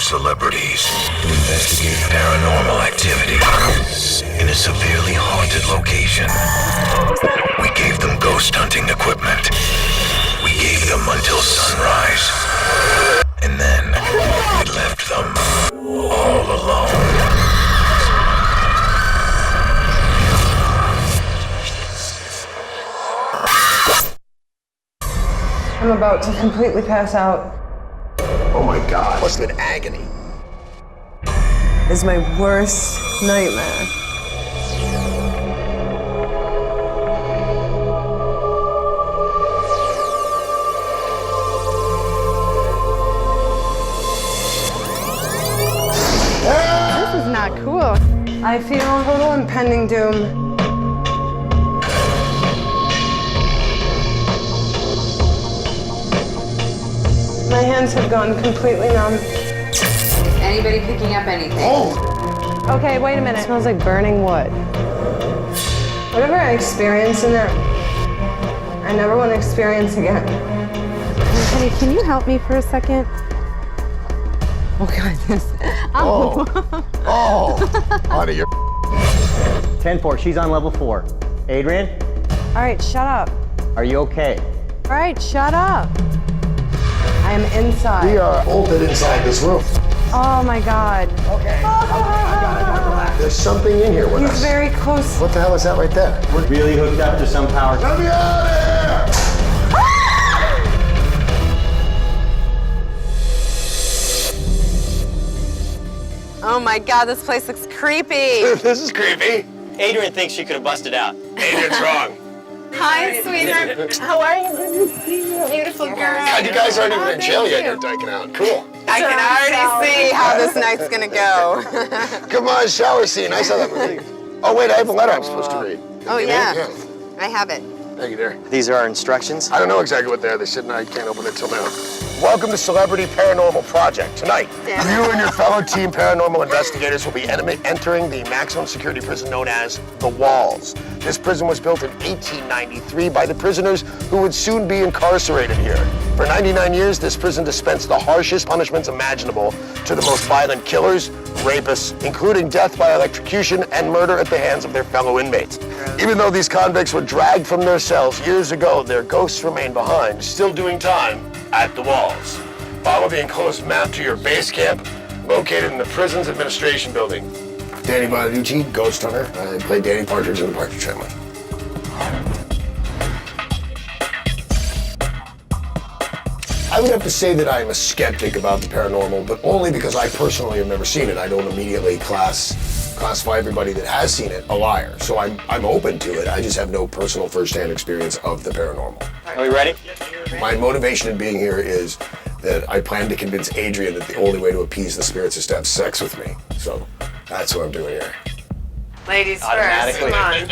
celebrities to investigate paranormal activity in a severely haunted location. We gave them ghost hunting equipment. We gave them until sunrise. And then we left them all alone. I'm about to completely pass out. Oh my God, must have been agony. It's my worst nightmare. This is not cool. I feel a little impending doom. My hands have gone completely numb. Anybody picking up anything? Oh! Okay, wait a minute. It smells like burning wood. Whatever I experienced in there, I never want to experience again. Honey, can you help me for a second? Oh, God, this. Oh! Oh! Honey, you're 10-4, she's on level 4. Adrianne, All right, shut up. are you okay? All right, shut up. I am inside. We are bolted inside this room. Oh my God. Okay. I gotta relax. There's something in here with He's us. very close. What the hell is that right there? We're really hooked up to some power. Let me out of here! Oh my God, this place looks creepy. This is creepy. Adrianne thinks she could have busted out. Adrian's wrong. Hi, sweetheart. How are you? Beautiful girl. God, you guys aren't even in jail yet. You're diking out. Cool. I can already see how this night's gonna go. Come on, shower scene. I saw that movie. Oh, wait, I have a letter I'm supposed to read. Oh, yeah. I have it. Thank you, dear. These are our instructions. I don't know exactly what they are. They said I can't open it till now. Welcome to Celebrity Paranormal Project. Tonight, you and your fellow team paranormal investigators will be entering the maximum security prison known as The Walls. This prison was built in 1893 by the prisoners who would soon be incarcerated here. For 99 years, this prison dispensed the harshest punishments imaginable to the most violent killers, rapists, including death by electrocution and murder at the hands of their fellow inmates. Even though these convicts were dragged from their cells years ago, their ghosts remain behind, still doing time at The Walls. Follow the enclosed map to your base camp, located in the prison's administration building. Danny Bonaducci, Ghost Hunter. I play Danny Partridge in the Partridge Family. I would have to say that I'm a skeptic about the paranormal, but only because I personally have never seen it. I don't immediately classify everybody that has seen it a liar. So I'm open to it. I just have no personal first-hand experience of the paranormal. Are we ready? My motivation in being here is that I plan to convince Adrianne that the only way to appease the spirits is to have sex with me. So that's what I'm doing here. Ladies first, Automatically. come on.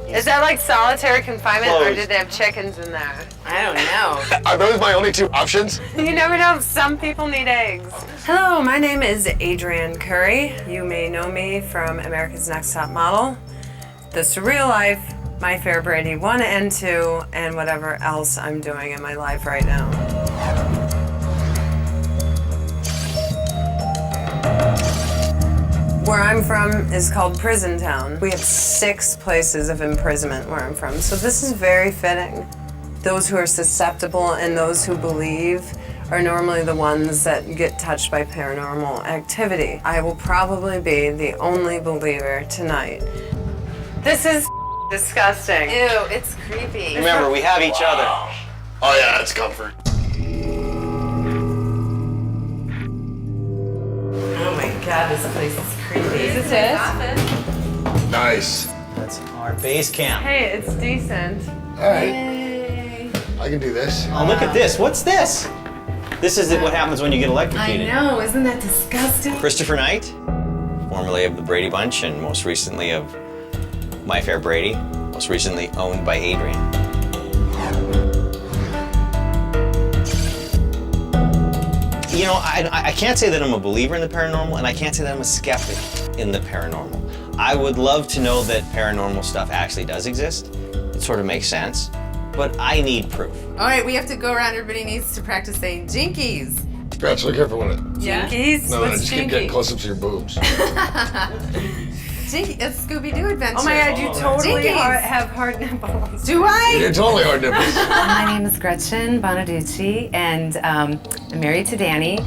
Is that like solitary confinement or Closed. did they have chickens in there? I don't know. Are those my only two options? You never know, some people need eggs. Hello, my name is Adrianne Curry. You may know me from America's Next Top Model, The Surreal Life, My Fair Brady 1 and 2, and whatever else I'm doing in my life right now. Where I'm from is called Prison Town. We have 6 places of imprisonment where I'm from, so this is very fitting. Those who are susceptible and those who believe are normally the ones that get touched by paranormal activity. I will probably be the only believer tonight. This is disgusting. Ew, it's creepy. Remember, we have each other. Oh yeah, that's comfort. Oh my God, this place is creepy. Is this it? Nice. That's our base camp. Hey, it's decent. All right. I can do this. Oh, look at this. What's this? This is what happens when you get I electrocuted. know, isn't that disgusting? Christopher Knight, formerly of the Brady Bunch and most recently of My Fair Brady, most recently owned by Adrianne. You know, I can't say that I'm a believer in the paranormal, and I can't say that I'm a skeptic in the paranormal. I would love to know that paranormal stuff actually does exist. It sort of makes sense, but I need proof. All right, we have to go around. Everybody needs to practice saying jinkies. Gretchen, look here for a minute. Jinkies? No, What's just keep getting close up to your boobs. Jinky, it's Scooby-Doo adventure. Oh my god, you totally Jinkies. have hard nipples. Do I? You're totally hard nipples. My name is Gretchen Bonaducci, and I'm married to Danny.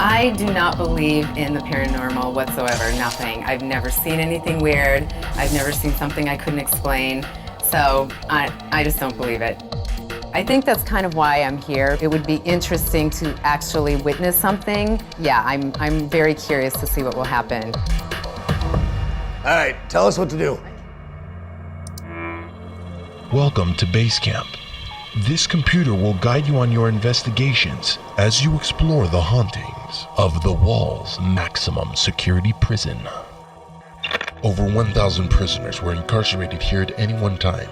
I do not believe in the paranormal whatsoever, nothing. I've never seen anything weird. I've never seen something I couldn't explain. So I just don't believe it. I think that's kind of why I'm here. It would be interesting to actually witness something. Yeah, I'm very curious to see what will happen. All right, tell us what to do. Welcome to Base Camp. This computer will guide you on your investigations as you explore the hauntings of the Wall's maximum security prison. Over 1,000 prisoners were incarcerated here at any one time.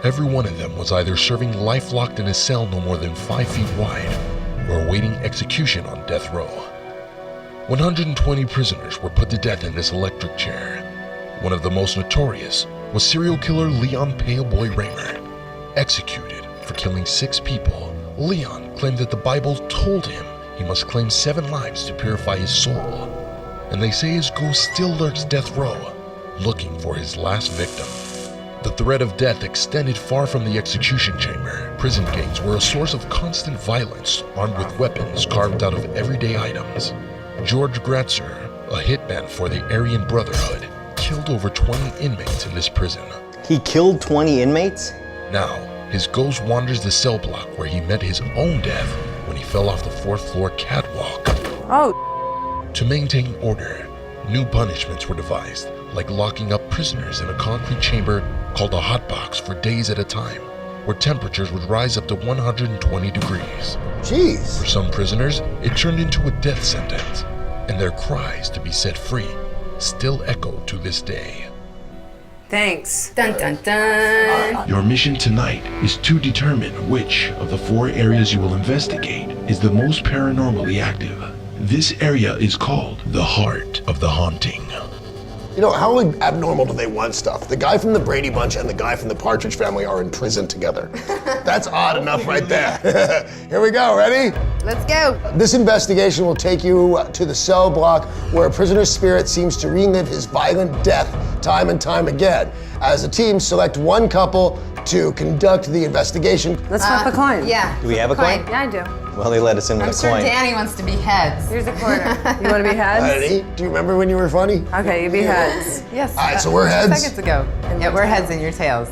Every one of them was either serving life locked in a cell no more than 5 feet wide or awaiting execution on death row. 120 prisoners were put to death in this electric chair. One of the most notorious was serial killer Leon Paleboy Raymer. Executed for killing 6 people, Leon claimed that the Bible told him he must claim 7 lives to purify his soul. And they say his ghost still lurks death row, looking for his last victim. The threat of death extended far from the execution chamber. Prison gangs were a source of constant violence, armed with weapons carved out of everyday items. George Gratzer, a hitman for the Aryan Brotherhood, killed over 20 inmates in this prison. He killed 20 inmates? Now, his ghost wanders the cell block where he met his own death when he fell off the 4th floor catwalk. Oh, To maintain order, new punishments were devised, like locking up prisoners in a concrete chamber called a hotbox for days at a time, where temperatures would rise up to 120 degrees. Jeez. For some prisoners, it turned into a death sentence, and their cries to be set free still echo to this day. thanks. Dun dun dun. Your mission tonight is to determine which of the 4 areas you will investigate is the most paranormally active. This area is called the Heart of the Haunting. You know, how abnormal do they want stuff? The guy from the Brady Bunch and the guy from the Partridge Family are in prison together. That's odd enough right there. Here we go, ready? Let's go. This investigation will take you to the cell block where a prisoner's spirit seems to relive his violent death time and time again. As a team, select one couple to conduct the investigation. Let's flip a coin. Yeah. Do we have a coin? Yeah, I do. Well, they let us in with I'm a sure coin. Danny wants to be heads. Here's a quarter. You want to be heads? Ready? Do you remember when you were funny? Okay, you be heads. Yes. All right, so we're heads. Seconds ago. Yeah, we're heads and you're tails.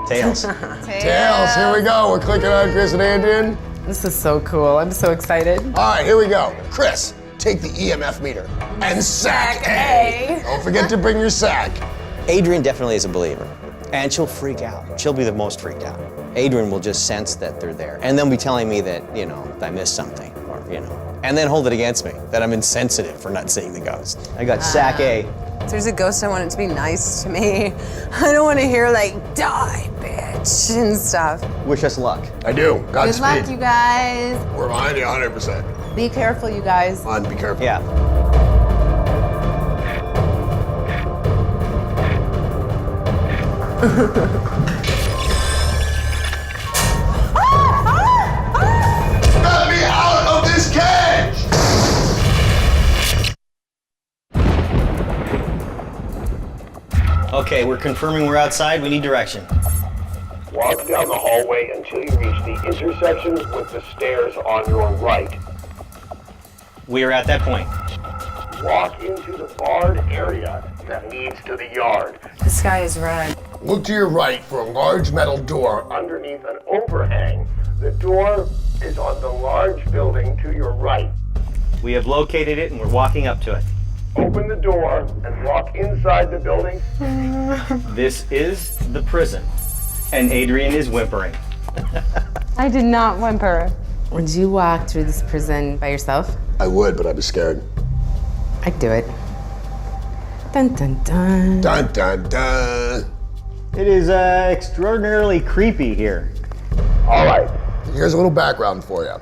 Tails. Tails, here we go. We're clicking on Chris and Adrianne. This is so cool. I'm so excited. All right, here we go. Chris, take the EMF meter and sack A. Don't forget to bring your sack. Adrianne definitely is a believer, and she'll freak out. She'll be the most freaked out. Adrianne will just sense that they're there, and then be telling me that, I missed something, or, and then hold it against me, that I'm insensitive for not seeing the ghost. I got sack A. If there's a ghost, I want it to be nice to me. I don't want to hear die, bitch, and stuff. Wish us luck. I do. Good Godspeed. luck, you guys. We're behind you 100%. Be careful, you guys. Come on, be careful. Yeah. Let me out of this cage! Okay, we're confirming we're outside. We need direction. Walk down the hallway until you reach the intersection with the stairs on your right. We are at that point. Walk into the barred area that leads to the yard. The sky is red. Look to your right for a large metal door underneath an overhang. The door is on the large building to your right. We have located it and we're walking up to it. Open the door and walk inside the building. This is the prison, and Adrianne is whimpering. I did not whimper. Would you walk through this prison by yourself? I would, but I'd be scared. I'd do it. Dun dun dun. Dun dun dun. It is extraordinarily creepy here. All right, here's a little background for you.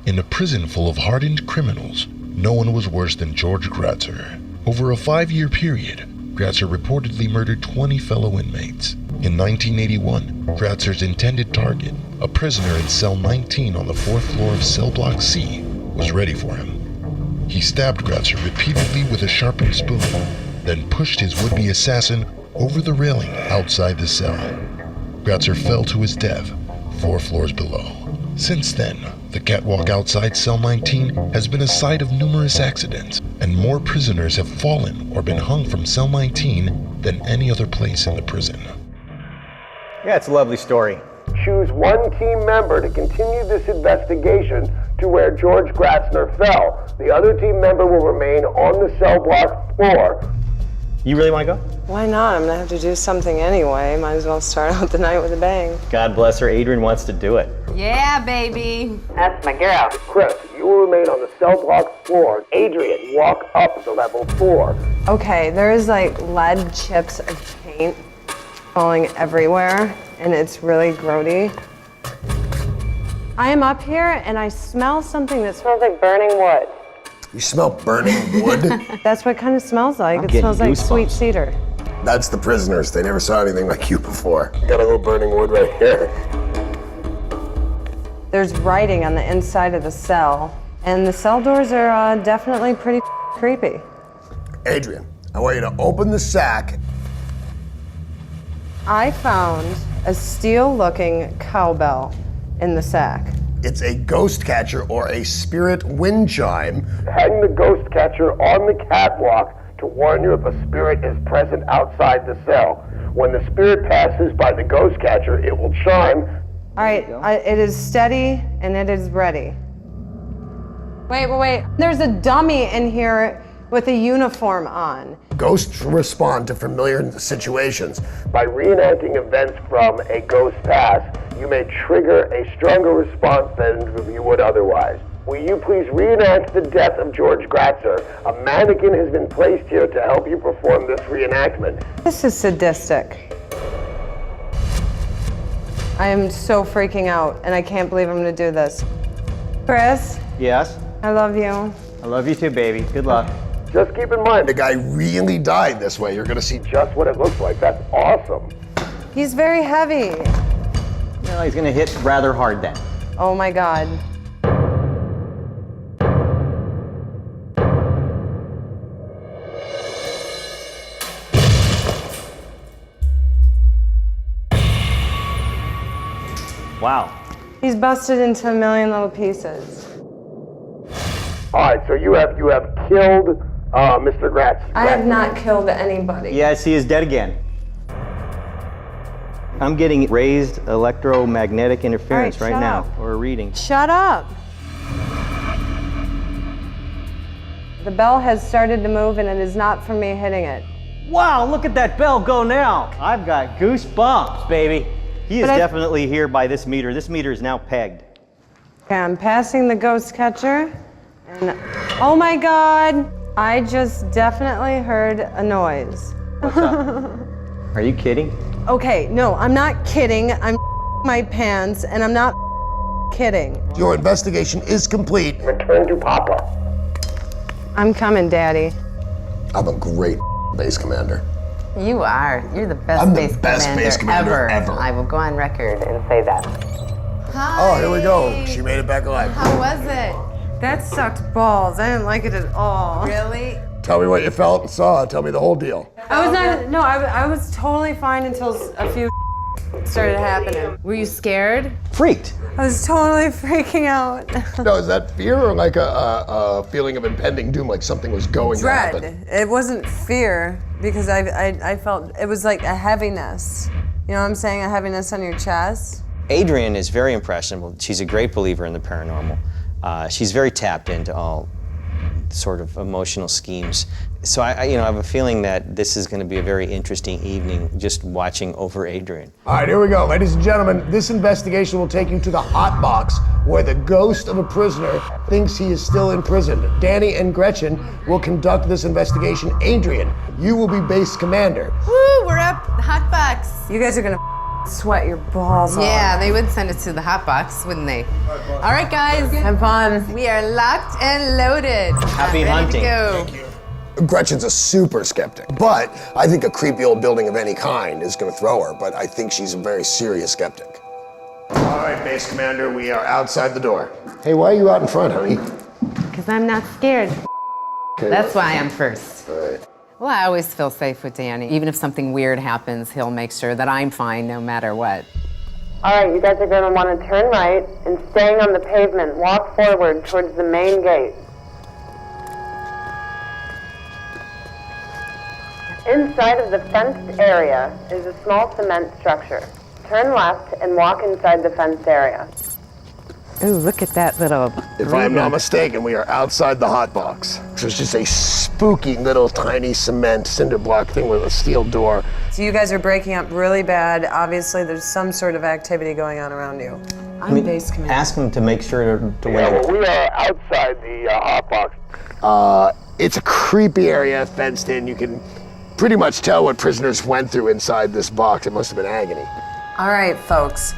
In a prison full of hardened criminals, no one was worse than George Gratzer. Over a 5-year period, Gratzer reportedly murdered 20 fellow inmates. In 1981, Gratzer's intended target, a prisoner in cell 19 on the 4th floor of Cellblock C, was ready for him. He stabbed Gratzer repeatedly with a sharpened spoon, then pushed his would-be assassin over the railing outside the cell. Gratzer fell to his death 4 floors below. Since then, the catwalk outside cell 19 has been a site of numerous accidents, and more prisoners have fallen or been hung from cell 19 than any other place in the prison. Yeah, it's a lovely story. Choose one team member to continue this investigation to where George Gratzner fell. The other team member will remain on the cell block floor. You really want to go? Why not? I'm gonna have to do something anyway. Might as well start out the night with a bang. God bless her, Adrianne wants to do it. Yeah, baby. That's my girl. Chris, you will remain on the cell block floor. Adrianne, walk up to level 4. Okay, there is like lead chips of paint falling everywhere, and it's really grody. I am up here and I smell something that smells like burning wood. You smell burning wood? That's what it kind of smells like. I'm It getting smells like goosebumps. sweet cedar. That's the prisoners. They never saw anything like you before. Got a little burning wood right here. There's writing on the inside of the cell, and the cell doors are definitely pretty creepy. Adrianne, I want you to open the sack. I found a steel-looking cowbell in the sack. It's a ghost catcher or a spirit wind chime. Hang the ghost catcher on the catwalk to warn you if a spirit is present outside the cell. When the spirit passes by the ghost catcher, it will chime. All right, it is steady and it is ready. Wait. There's a dummy in here with a uniform on. Ghosts respond to familiar situations. By reenacting events from a ghost past, you may trigger a stronger response than you would otherwise. Will you please reenact the death of George Gratzer? A mannequin has been placed here to help you perform this reenactment. This is sadistic. I am so freaking out, and I can't believe I'm gonna do this. Chris, Yes? I love you. I love you too, baby. Good luck. Just keep in mind, the guy really died this way. You're gonna see just what it looks like. That's awesome. He's very heavy. Well, he's gonna hit rather hard then. Oh my God. Wow. He's busted into a million little pieces. All right, so you have killed Mr. Gratz. I have not killed anybody. Yes, he is dead again. I'm getting raised electromagnetic interference All right, right now, shut up. or a reading. Shut up. The bell has started to move and it is not from me hitting it. Wow, look at that bell go now. I've got goosebumps, baby. He is But definitely here by this meter. This meter is now pegged. Okay, I'm passing the ghost catcher. And oh my God, I just definitely heard a noise. What's up? Are you kidding? Okay, no, I'm not kidding. I'm my pants and I'm not kidding. Your investigation is complete. Return to Papa. I'm coming, Daddy. I'm a great base commander. You are. You're the best I'm the base best commander base commander ever. I will go on record and say that. Hi. Oh, here we go. She made it back alive. How was it? That sucked balls. I didn't like it at all. Really? Tell me what you felt and saw. Tell me the whole deal. I was totally fine until a few started happening. Were you scared? Freaked. I was totally freaking out. No, is that fear or like a feeling of impending doom, like something was going to happen? Dread. It wasn't fear because I felt it was like a heaviness. You know what I'm saying? A heaviness on your chest. Adrianne is very impressionable. She's a great believer in the paranormal. She's very tapped into all sort of emotional schemes. So I have a feeling that this is going to be a very interesting evening just watching over Adrianne. All right, here we go. Ladies and gentlemen, this investigation will take you to the hot box where the ghost of a prisoner thinks he is still in prison. Danny and Gretchen will conduct this investigation. Adrianne, you will be base commander. Woo, we're up. Hot box. You guys are gonna sweat your balls off. Yeah, they would send it to the hot box, wouldn't they? All right, guys. Have fun. We are locked and loaded. Happy I'm ready hunting. to go. Gretchen's a super skeptic, but I think a creepy old building of any kind is gonna throw her, but I think she's a very serious skeptic. All right, Base Commander, we are outside the door. Hey, why are you out in front, honey? Because I'm not scared. Okay, That's why I'm first. All right. Well, I always feel safe with Danny. Even if something weird happens, he'll make sure that I'm fine no matter what. All right, you guys are going to want to turn right and staying on the pavement, walk forward towards the main gate. Inside of the fenced area is a small cement structure. Turn left and walk inside the fenced area. Ooh, look at that little... If I'm not mistaken, we are outside the hot box, which is just a spooky little tiny cement cinder block thing with a steel door. So you guys are breaking up really bad. Obviously, there's some sort of activity going on around you. I'm Base Commander. Ask him to make sure to Yeah, win. well, we are outside the hot box. It's a creepy area, fenced in. You can pretty much tell what prisoners went through inside this box. It must have been agony. All right, folks.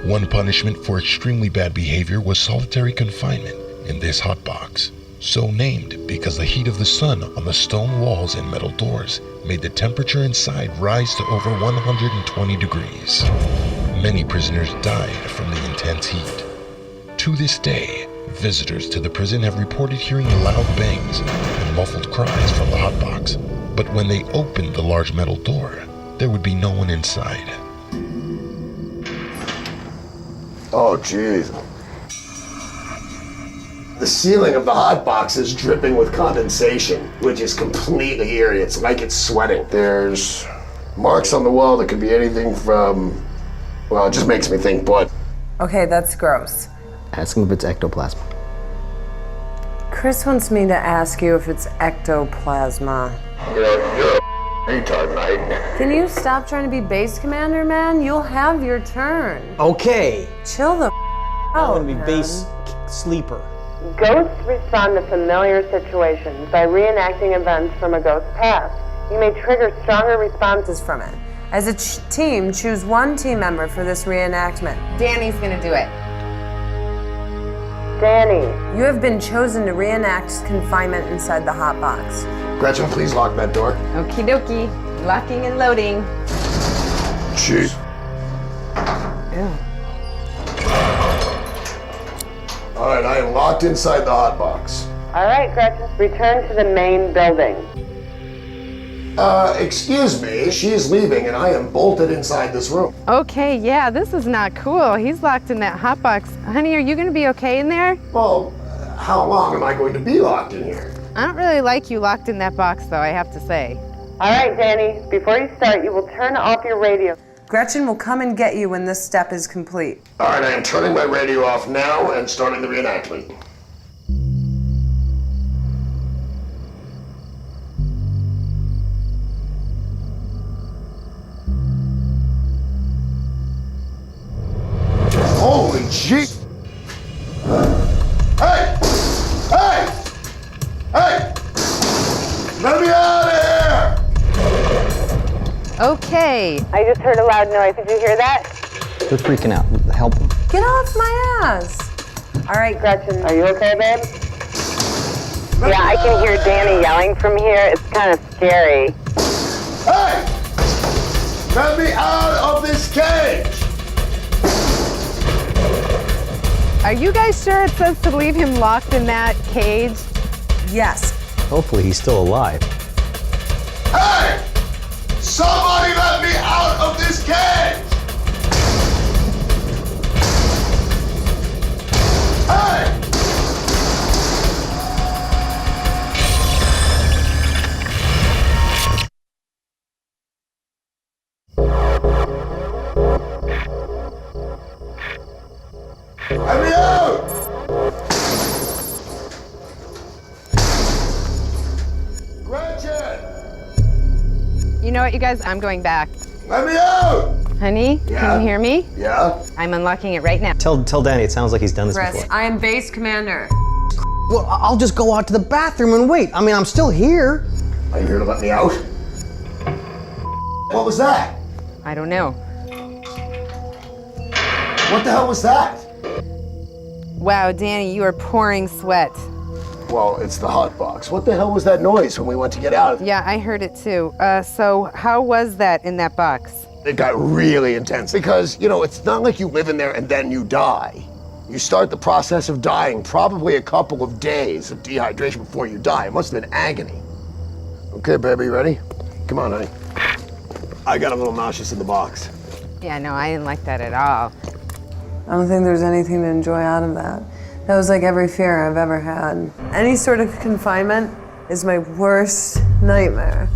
One punishment for extremely bad behavior was solitary confinement in this hot box, so named because the heat of the sun on the stone walls and metal doors made the temperature inside rise to over 120 degrees. Many prisoners died from the intense heat. To this day, visitors to the prison have reported hearing loud bangs and muffled cries from the hot box, but when they opened the large metal door, there would be no one inside. Oh, jeez. The ceiling of the hot box is dripping with condensation, which is completely eerie. It's like it's sweating. There's marks on the wall that could be anything from, well, it just makes me think blood. Okay, that's gross. Ask him if it's ectoplasm. Chris wants me to ask you if it's ectoplasma. You're a retard, mate. Can you stop trying to be Base Commander, man? You'll have your turn. Okay. Chill the I'm out, gonna be man. base sleeper. Ghosts respond to familiar situations by reenacting events from a ghost's past. You may trigger stronger responses from it. As a team, choose one team member for this reenactment. Danny's gonna do it. Danny, you have been chosen to reenact confinement inside the hot box. Gretchen, please lock that door. Okie dokie. Locking and loading. Jeez. Ew. All right, I am locked inside the hot box. All right, Gretchen, return to the main building. Excuse me, she is leaving and I am bolted inside this room. Okay, yeah, this is not cool. He's locked in that hot box. Honey, are you gonna be okay in there? Well, how long am I going to be locked in here? I don't really like you locked in that box, though, I have to say. All right, Danny, before you start, you will turn off your radio. Gretchen will come and get you when this step is complete. All right, I am turning my radio off now and starting the reenactment. Holy gee! Hey! Hey! Hey! Let me out of here! Okay. I just heard a loud noise. Did you hear that? They're freaking out. Help them. Get off my ass. All right, Gretchen, are you okay, babe? Yeah, I can hear Danny yelling from here. It's kind of scary. Hey! Let me out of this cage! Are you guys sure it says to leave him locked in that cage? Yes. Hopefully he's still alive. Hey! Somebody let me out of this cage! Hey! Let me out! Gretchen! You know what, you guys? I'm going back. Let me out! Honey, Yeah? can you hear me? Yeah? I'm unlocking it right now. Tell Danny it sounds like he's done this Chris, before. I am Base Commander. Well, I'll just go out to the bathroom and wait. I mean, I'm still here. Are you here to let me out? What was that? I don't know. What the hell was that? Wow, Danny, you are pouring sweat. Well, it's the hot box. What the hell was that noise when we went to get out? Yeah, I heard it too. So how was that in that box? It got really intense because, you know, it's not like you live in there and then you die. You start the process of dying probably a couple of days of dehydration before you die. It must have been agony. Okay, baby, you ready? Come on, honey. I got a little nauseous in the box. Yeah, no, I didn't like that at all. I don't think there's anything to enjoy out of that. That was like every fear I've ever had. Any sort of confinement is my worst nightmare.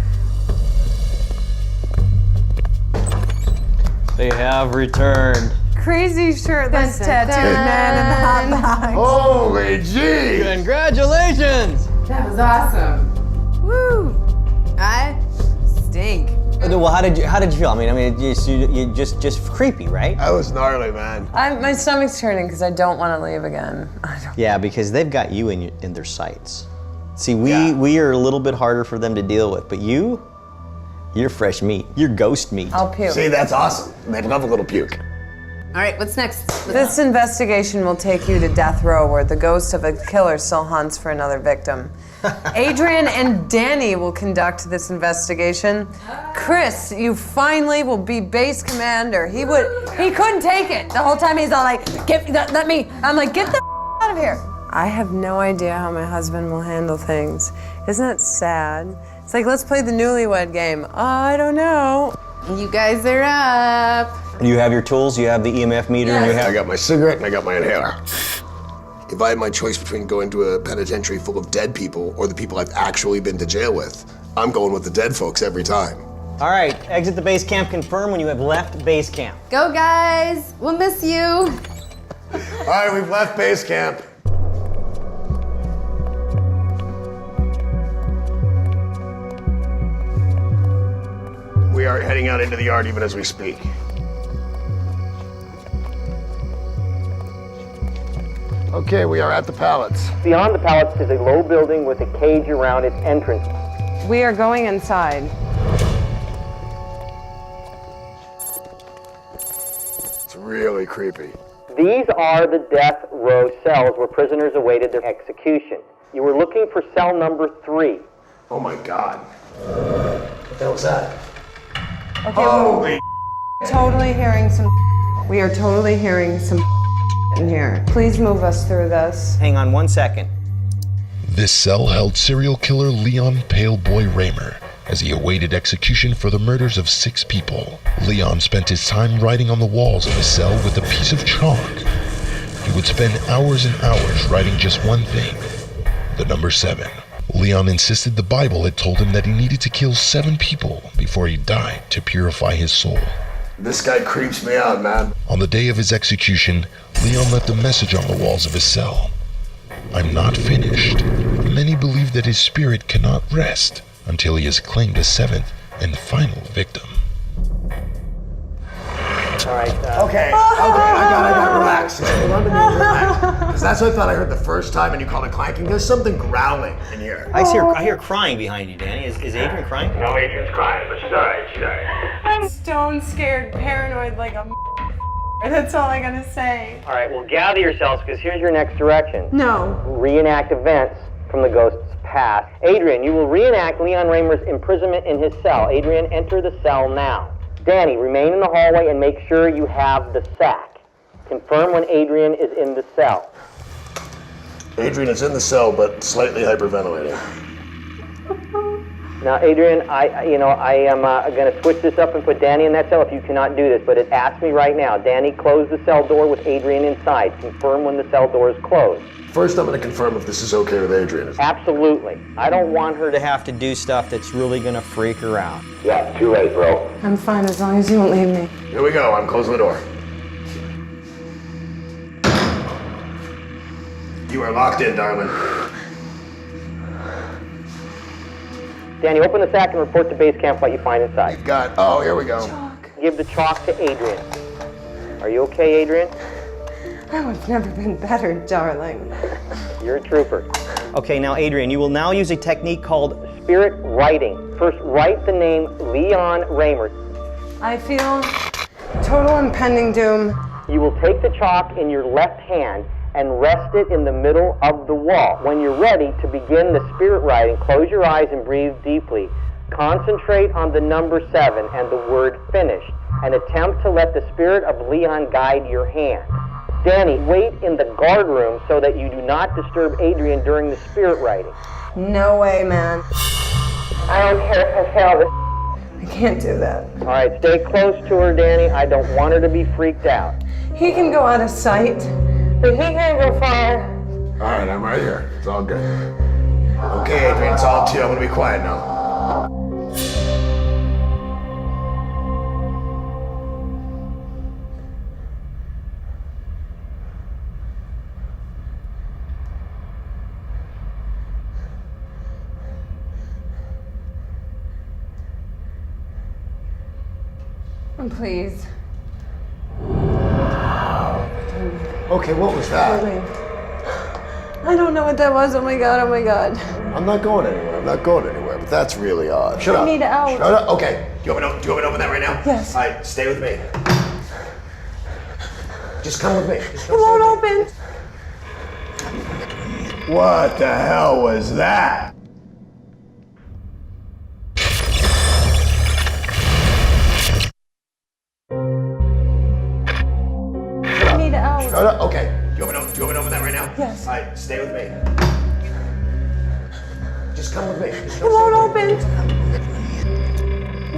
They have returned. Crazy shirtless Dun, dun, tattooed dun. man in the hot box. Holy gee! Congratulations! That was awesome. Woo! I stink. Well, how did you feel? I mean, you just creepy, right? That was gnarly, man. My stomach's turning because I don't want to leave again. Yeah, because they've got you in their sights. See, we are a little bit harder for them to deal with, but you're fresh meat. You're ghost meat. I'll puke. See, that's awesome. They love a little puke. All right, what's next? This investigation will take you to death row where the ghost of a killer still hunts for another victim. Adrianne and Danny will conduct this investigation. Cris, you finally will be base commander. He couldn't take it. The whole time he's all like, let me. I'm like, get the out of here. I have no idea how my husband will handle things. Isn't that sad? It's like, let's play the newlywed game. I don't know. You guys are up. You have your tools, you have the EMF meter, and you I have... got my cigarette and I got my inhaler. If I had my choice between going to a penitentiary full of dead people or the people I've actually been to jail with, I'm going with the dead folks every time. All right, exit the base camp, confirm when you have left base camp. Go, guys. We'll miss you. All right, we've left base camp. We are heading out into the yard even as we speak. Okay, we are at the pallets. Beyond the pallets is a low building with a cage around its entrance. We are going inside. It's really creepy. These are the death row cells where prisoners awaited their execution. You were looking for cell number 3. Oh my God. What the hell was that? Okay, Holy totally hearing some. We are totally hearing some in here. Please move us through this. Hang on 1 second. This cell held serial killer Leon Paleboy Raymer as he awaited execution for the murders of 6 people. Leon spent his time writing on the walls of his cell with a piece of chalk. He would spend hours and hours writing just one thing, the number 7. Leon insisted the Bible had told him that he needed to kill 7 people before he died to purify his soul. This guy creeps me out, man. On the day of his execution, Leon left a message on the walls of his cell. I'm not finished. Many believe that his spirit cannot rest until he has claimed a 7th and final victim. All right. Okay, I got relax. Hold on to me, relax. Because that's what I thought I heard the first time and you called it clanking. There's something growling in here. I hear crying behind you, Danny. Is Adrianne crying? No, Adrianne's crying, but she's all right, she's all right. I'm stone scared, paranoid like a. That's all I gotta say. All right, well, gather yourselves because here's your next direction. No. Reenact events from the ghost's past. Adrianne, you will reenact Leon Raymer's imprisonment in his cell. Adrianne, enter the cell now. Danny, remain in the hallway and make sure you have the sack. Confirm when Adrianne is in the cell. Adrianne is in the cell, but slightly hyperventilating. Now, Adrianne, I am going to switch this up and put Danny in that cell if you cannot do this, but it asks me right now. Danny, close the cell door with Adrianne inside. Confirm when the cell door is closed. First, I'm going to confirm if this is okay with Adrianne. Absolutely. I don't want her To have to do stuff that's really gonna freak her out. Yeah, too late, bro. I'm fine as long as you don't leave me. Here we go, I'm closing the door. You are locked in, darling. Danny, open the sack and report to base camp what you find inside. Here we go. Give the chalk to Adrianne. Are you okay, Adrianne? Oh, I've never been better, darling. You're a trooper. Okay, now Adrianne, you will now use a technique called Spirit writing. First, write the name Leon Raymer. I feel total impending doom. You will take the chalk in your left hand and rest it in the middle of the wall. When you're ready to begin the spirit writing, close your eyes and breathe deeply. Concentrate on the number 7 and the word finished, and attempt to let the spirit of Leon guide your hand. Danny, wait in the guard room so that you do not disturb Adrianne during the spirit writing. No way, man. I don't care if I fail this. I can't do that. All right, stay close to her, Danny. I don't want her to be freaked out. He can go out of sight, but he can't go far. All right, I'm right here. It's all good. Okay, Adrianne, it's all up to you. I'm gonna be quiet now. Please. Okay, what was that? I don't know what that was. Oh my god, oh my god. I'm not going anywhere. I'm not going anywhere, but that's really odd. Shut up. I need out. Shut up. Okay. Do you want me to open that right now? Yes. All right, stay with me. Just come with me. It won't open. What the hell was that? I need out. Shut up. Okay. Do you want me to open that right now? Yes. All right, stay with me. Just come with me. It won't open.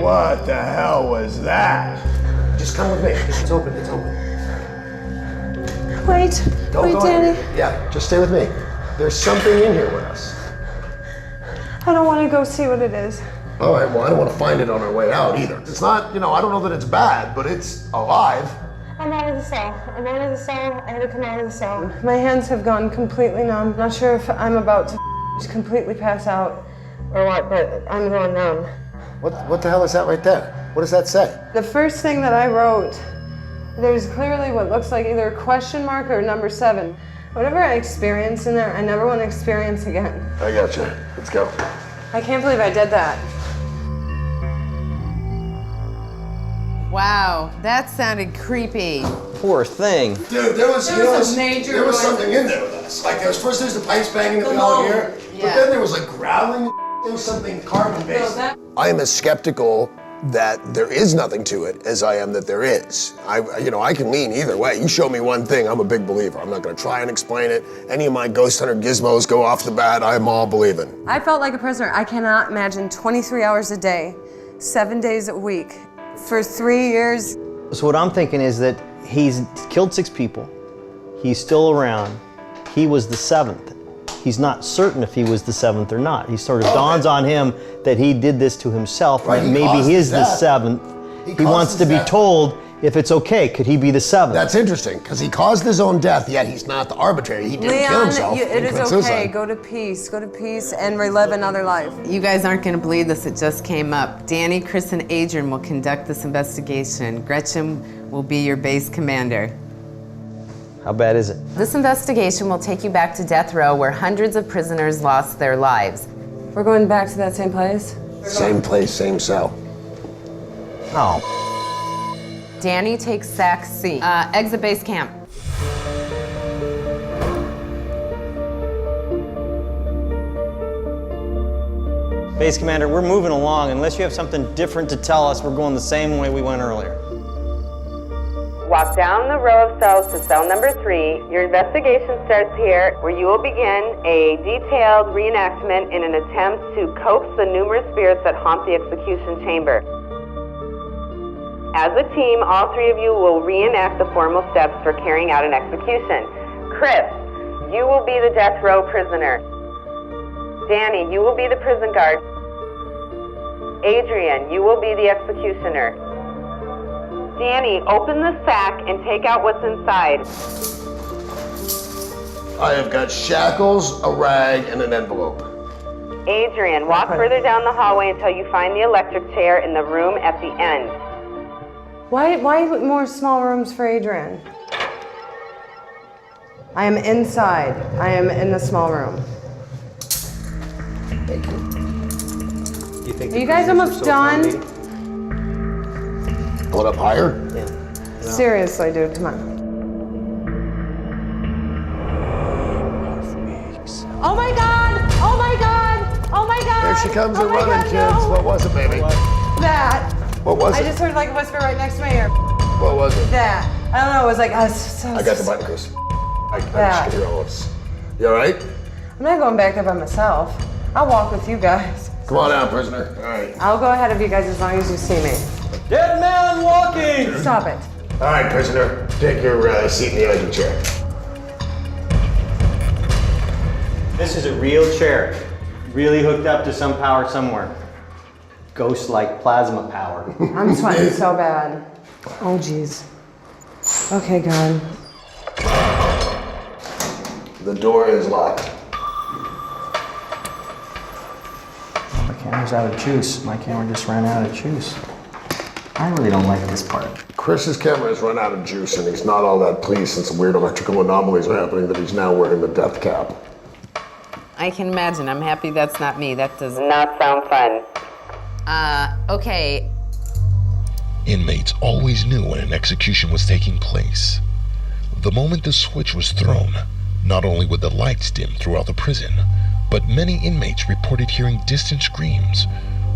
What the hell was that? Just come with me. It's open. It's open. Wait. Don't Wait, go Danny. anywhere. Yeah, just stay with me. There's something in here with us. I don't want to go see what it is. All right, well, I don't want to find it on our way out either. It's not, I don't know that it's bad, but it's alive. I'm out of the cell. I'm out of the cell. I had to come out of the cell. My hands have gone completely numb. Not sure if I'm about to just completely pass out or what, but I'm going numb. What the hell is that right there? What does that say? The first thing that I wrote, there's clearly what looks like either a question mark or number 7. Whatever I experienced in there, I never want to experience again. I gotcha. Let's go. I can't believe I did that. Wow, that sounded creepy. Poor thing. Dude, there was something in there with us. Like, first there's the pipes banging that we all hear, but then there was like growling. There was something carbon-based. I am as skeptical that there is nothing to it as I am that there is. I can lean either way. You show me one thing, I'm a big believer. I'm not gonna try and explain it. Any of my ghost hunter gizmos go off the bat, I'm all believing. I felt like a prisoner. I cannot imagine 23 hours a day, 7 days a week, for 3 years. So what I'm thinking is that he's killed 6 people. He's still around. He was the 7th. He's not certain if he was the 7th or not. He sort of dawns on him that he did this to himself, Right, and maybe he is the 7th. He wants to be told if it's okay. Could he be the 7th? That's interesting, because he caused his own death, yet he's not the arbitrator. He didn't kill himself. It He is committed okay. suicide. Go to peace and relive another life. You guys aren't going to believe this, it just came up. Danny, Chris, and Adrianne will conduct this investigation. Gretchen will be your base commander. How bad is it? This investigation will take you back to death row where hundreds of prisoners lost their lives. We're going back to that same place? Same place, same cell. Oh. Danny takes SAC C. Exit base camp. Base Commander, we're moving along. Unless you have something different to tell us, we're going the same way we went earlier. Walk down the row of cells to cell number 3. Your investigation starts here, where you will begin a detailed reenactment in an attempt to coax the numerous spirits that haunt the execution chamber. As a team, all 3 of you will reenact the formal steps for carrying out an execution. Chris, you will be the death row prisoner. Danny, you will be the prison guard. Adrianne, you will be the executioner. Danny, open the sack and take out what's inside. I have got shackles, a rag, and an envelope. Adrianne, walk further down the hallway until you find the electric chair in the room at the end. Why more small rooms for Adrianne? I am inside. I am in the small room. Thank you. You think Are you guys almost done? Pull it up higher? Yeah. Seriously, dude, come on. Oh my God! Oh my God! Oh my God! Here she comes oh running, God, kids. no. What was it, baby? That. What was I it? just heard like a whisper right next to my ear. What was it? That. I don't know. It was like I got the button, Chris. I just can hear all this. You all right? I'm not going back there by myself. I'll walk with you guys. Come on out, prisoner. All right. I'll go ahead of you guys as long as you see me. Dead man walking! Stop it. All right, prisoner. Take your seat in the electric chair. This is a real chair. Really hooked up to some power somewhere. Ghost-like plasma power. I'm sweating so bad. Oh, jeez. Okay, God. The door is locked. My camera's out of juice. My camera just ran out of juice. I really don't like this part. Chris's camera has run out of juice, and he's not all that pleased since weird electrical anomalies are happening that he's now wearing the death cap. I can imagine. I'm happy that's not me. That does Not sound fun. Okay. Inmates always knew when an execution was taking place. The moment the switch was thrown, not only would the lights dim throughout the prison, but many inmates reported hearing distant screams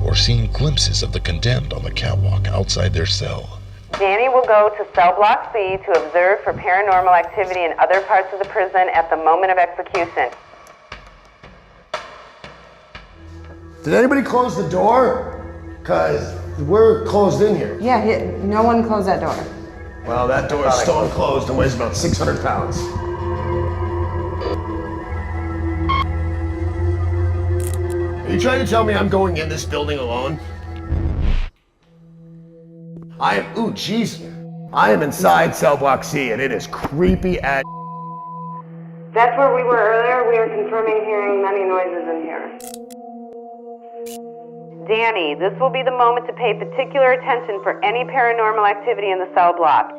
or seeing glimpses of the condemned on the catwalk outside their cell. Danny will go to Cellblock C to observe for paranormal activity in other parts of the prison at the moment of execution. Did anybody close the door? Because we're closed in here. Yeah, no one closed that door. Well, that door is still unclosed and weighs about 600 pounds. Are you trying to tell me I'm going in this building alone? I am inside Cellblock C, and it is creepy as. That's where we were earlier. We were confirming hearing many noises in here. Danny, this will be the moment to pay particular attention for any paranormal activity in the cell block.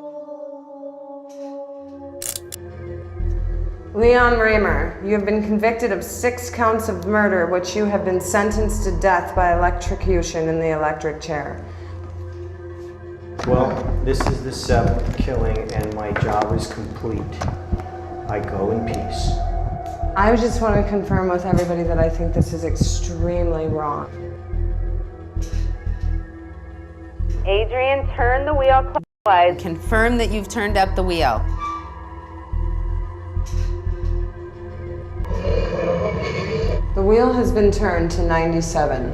Leon Raymer, you have been convicted of 6 counts of murder, which you have been sentenced to death by electrocution in the electric chair. Well, this is the 7th killing and my job is complete. I go in peace. I just want to confirm with everybody that I think this is extremely wrong. Adrianne, turn the wheel clockwise. Confirm that you've turned up the wheel. The wheel has been turned to 97.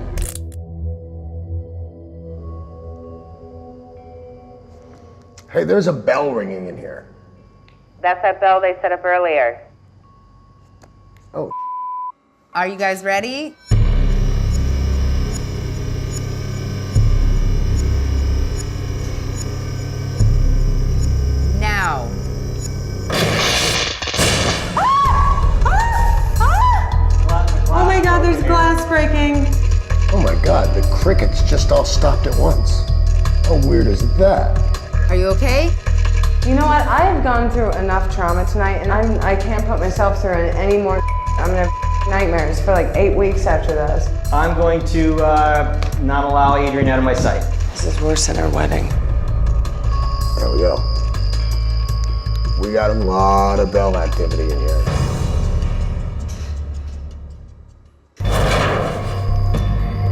Hey, there's a bell ringing in here. That's that bell they set up earlier. Oh. Are you guys ready? Now. Oh my God, there's glass breaking. Oh my God, the crickets just all stopped at once. How weird is that? Are you okay? You know what? I have gone through enough trauma tonight, and I can't put myself through any more. I'm gonna have nightmares for like 8 weeks after this. I'm going to not allow Adrianne out of my sight. This is worse than our wedding. There we go. We got a lot of bell activity in here.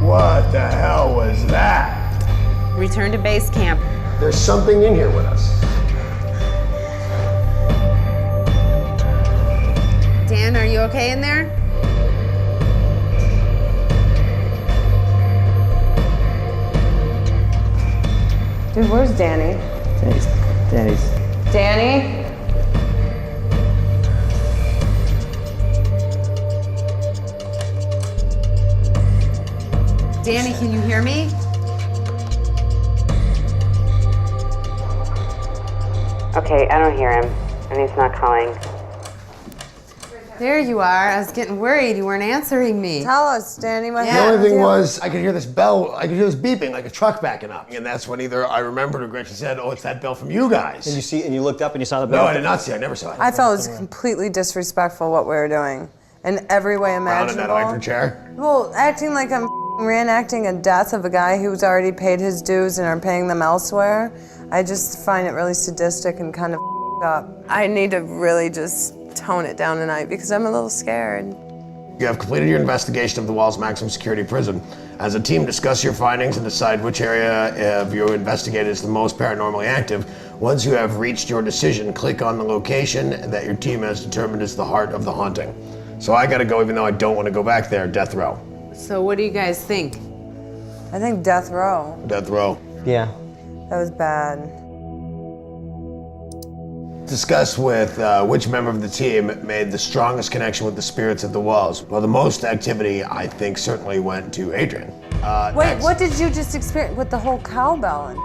What the hell was that? Return to base camp. There's something in here with us. Dan, are you okay in there? Dude, where's Danny? Danny? Danny, can you hear me? Okay, I don't hear him, and he's not calling. There you are. I was getting worried you weren't answering me. Tell us, Danny, what The happened? only thing was, I could hear this bell, I could hear this beeping like a truck backing up. And that's when either I remembered or Gretchen said, oh, it's that bell from you guys. And you looked up and you saw the bell? No, I did not see it. I never saw it. I felt it was completely disrespectful what we were doing in every way Down in that imaginable. electric chair. Well, acting like I'm reenacting a death of a guy who's already paid his dues and are paying them elsewhere. I just find it really sadistic and kind of up. I need to really just tone it down tonight because I'm a little scared. You have completed your investigation of the Walls maximum security prison. As a team, discuss your findings and decide which area of your investigated is the most paranormally active. Once you have reached your decision, click on the location that your team has determined is the heart of the haunting. So I gotta go even though I don't want to go back there, death row. So what do you guys think? I think death row. Death row. Yeah. That was bad. Discuss with which member of the team made the strongest connection with the spirits of the walls. Well, the most activity, I think, certainly went to Adrianne. Wait, Next. what did you just experience with the whole cowbell?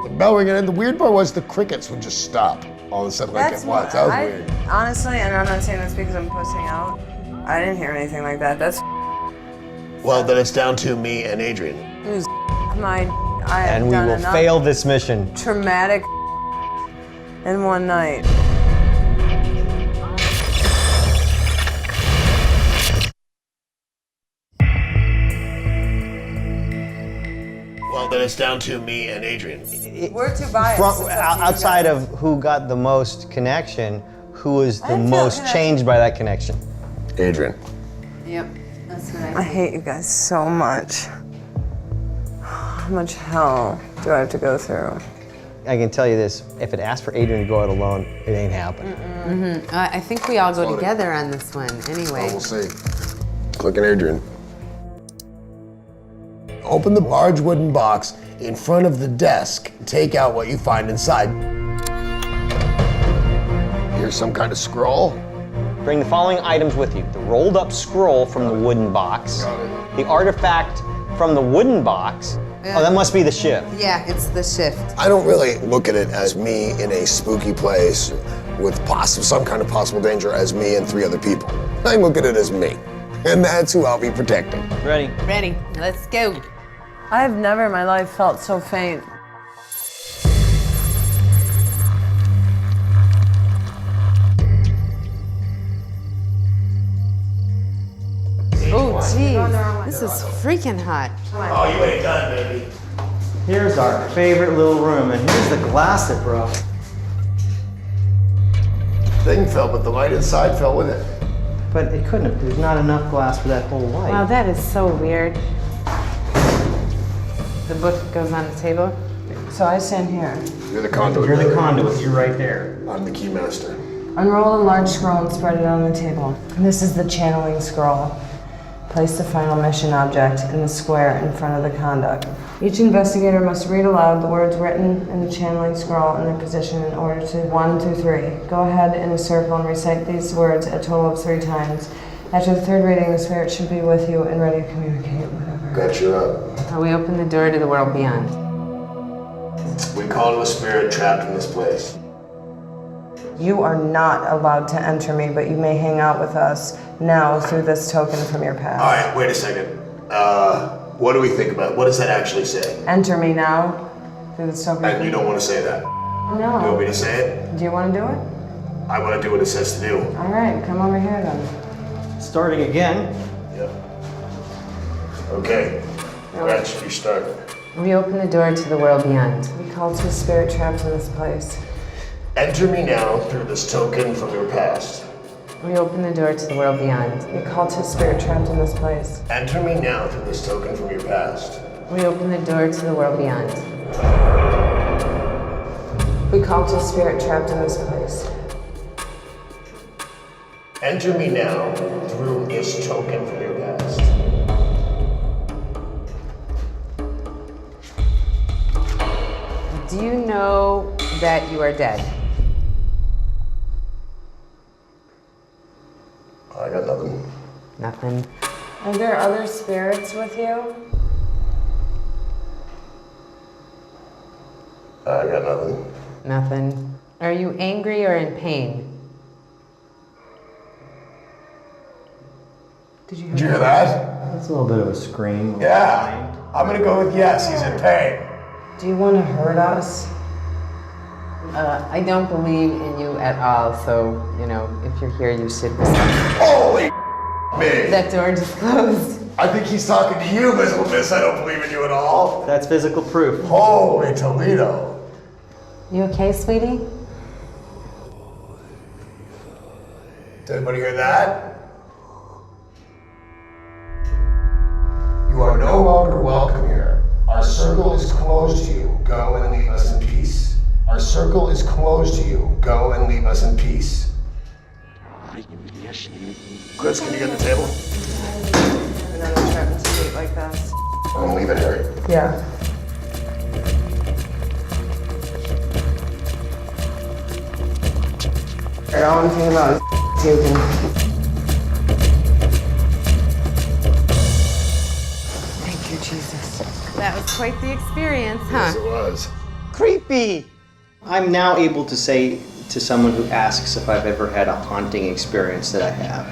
The bell ringing, and the weird part was the crickets would just stop all of a sudden like That's it was. That was I, weird. Honestly, and I'm not saying this because I'm pussing out, I didn't hear anything like that. That's Well, then it's down to me and Adrianne. it was I have And we done will enough fail this mission. traumatic in one night. Well, then it's down to me and Adrianne. We're too biased. From, It's up to you outside guys. of who got the most connection, who was the I feel most connected. changed by that connection? Adrianne. Yep, that's what I hate you guys so much. How much hell do I have to go through? I can tell you this, if it asked for Adrianne to go out alone, it ain't happening. I think we all go together on this one anyway. We'll see. Clicking Adrianne. Open the large wooden box in front of the desk. Take out what you find inside. Here's some kind of scroll. Bring the following items with you. The rolled up scroll from the wooden box, the artifact from the wooden box. Oh, that must be the ship. Yeah, it's the shift. I don't really look at it as me in a spooky place with some kind of possible danger as me and 3 other people. I look at it as me, and that's who I'll be protecting. Ready? Ready, let's go. I've never in my life felt so faint. Oh, geez, this is freaking hot. Oh, you ain't done, baby. Here's our favorite little room, and here's the glass it broke. Thing fell, but the light inside fell with it. But it couldn't have. There's not enough glass for that whole light. Wow, that is so weird. The book goes on the table. So I stand here. You're the conduit. You're the conduit. You're right there. I'm the key master. Unroll a large scroll and spread it on the table. This is the channeling scroll. Place the final mission object in the square in front of the conduit. Each investigator must read aloud the words written in the channeling scroll in their position in order to 1 through 3. Go ahead in a circle and recite these words a total of 3 times. After the 3rd reading, the spirit should be with you and ready to communicate whatever. Got you up. We open the door to the world beyond. We call to a spirit trapped in this place. You are not allowed to enter me, but you may hang out with us now through this token from your past. All right, wait a second. What do we think about? What does that actually say? Enter me now through this token. And you don't want to say that. You want No. me to say it? Do you want to do it? I want to do what it says to do. All right, come over here then. Starting again. Yep. Okay. Gretchen, you start. We open the door to the world beyond. We call to a spirit trapped in this place. Enter me now through this token from your past. We open the door to the world beyond. We call to a spirit trapped in this place. Enter me now through this token from your past. We open the door to the world beyond. We call to a spirit trapped in this place. Enter me now through this token from your past. Do you know that you are dead? I got nothing. Nothing. Are there other spirits with you? I got nothing. Nothing. Are you angry or in pain? Did you Did you hear that? That's a little bit of a scream. Yeah. I'm gonna go with yes, he's in pain. Do you want to hurt us? I don't believe in you at all, so, you know, if you're here, you should. Holy me. That door just closed. I think he's talking to you, Miss Miss. I don't believe in you at all. That's physical proof. Holy Toledo. You okay, sweetie? Did anybody hear that? circle is closed to you. Go and leave us in peace. Chris, can you get the table? Another trip to date like this. I'm leaving her. Yeah. All I'm thinking about is puking. Thank you, Jesus. That was quite the experience, Yes, huh? it was. Creepy! I'm now able to say to someone who asks if I've ever had a haunting experience that I have.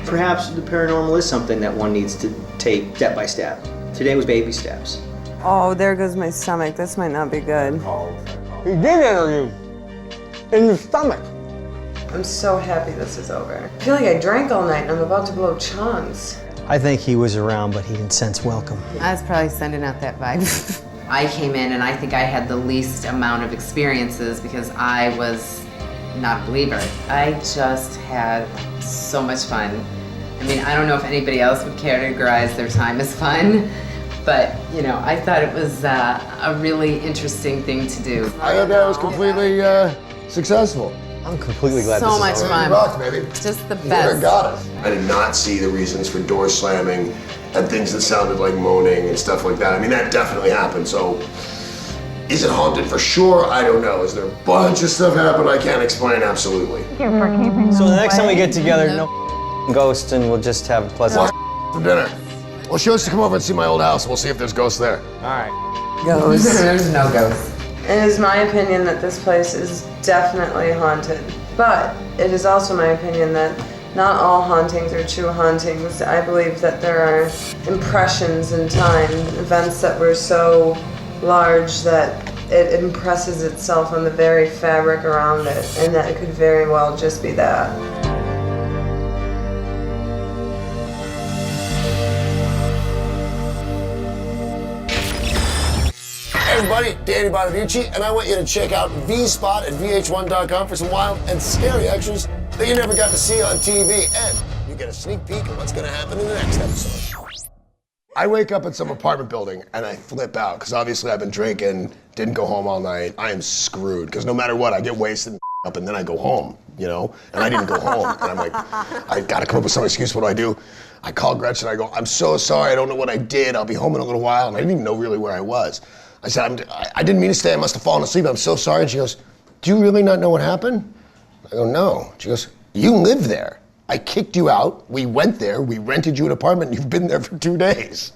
Perhaps the paranormal is something that one needs to take step by step. Today was baby steps. Oh, there goes my stomach. This might not be good. He did enter you in your stomach. I'm so happy this is over. I feel like I drank all night and I'm about to blow chunks. I think he was around, but he didn't sense welcome. I was probably sending out that vibe. I came in and I think I had the least amount of experiences because I was not a believer. I just had so much fun. I mean, I don't know if anybody else would categorize their time as fun, but you know, I thought it was a really interesting thing to do. I thought that was completely successful. I'm completely glad So this is much over. fun. You rocked, baby. Just the You best. got us. I did not see the reasons for door slamming and things that sounded like moaning and stuff like that. I mean, that definitely happened. So, is it haunted for sure? I don't know. Is there a bunch of stuff happened I can't explain? Absolutely. Thank you for keeping them So the next time we away. get together, no ghost, and we'll just have a pleasant. For dinner. Well, she wants to come over and see my old house. We'll see if there's ghosts there. All right. Ghosts. There's no ghost. It is my opinion that this place is definitely haunted. But it is also my opinion that not all hauntings are true hauntings. I believe that there are impressions in time, events that were so large that it impresses itself on the very fabric around it, and that it could very well just be that. Hey everybody, Danny Bonaducci, and I want you to check out V-Spot at VH1.com for some wild and scary extras that you never got to see on TV, and you get a sneak peek of what's going to happen in the next episode. I wake up at some apartment building and I flip out because obviously I've been drinking, didn't go home all night. I am screwed because no matter what, I get wasted up and then I go home, you know? And I didn't go home. And I'm like, I got to come up with some excuse. What do? I call Gretchen. I go, I'm so sorry. I don't know what I did. I'll be home in a little while. And I didn't even know really where I was. I said, I didn't mean to stay. I must have fallen asleep. I'm so sorry. And she goes, do you really not know what happened? I go, no. She goes, you live there. I kicked you out. We went there. We rented you an apartment. And you've been there for 2 days.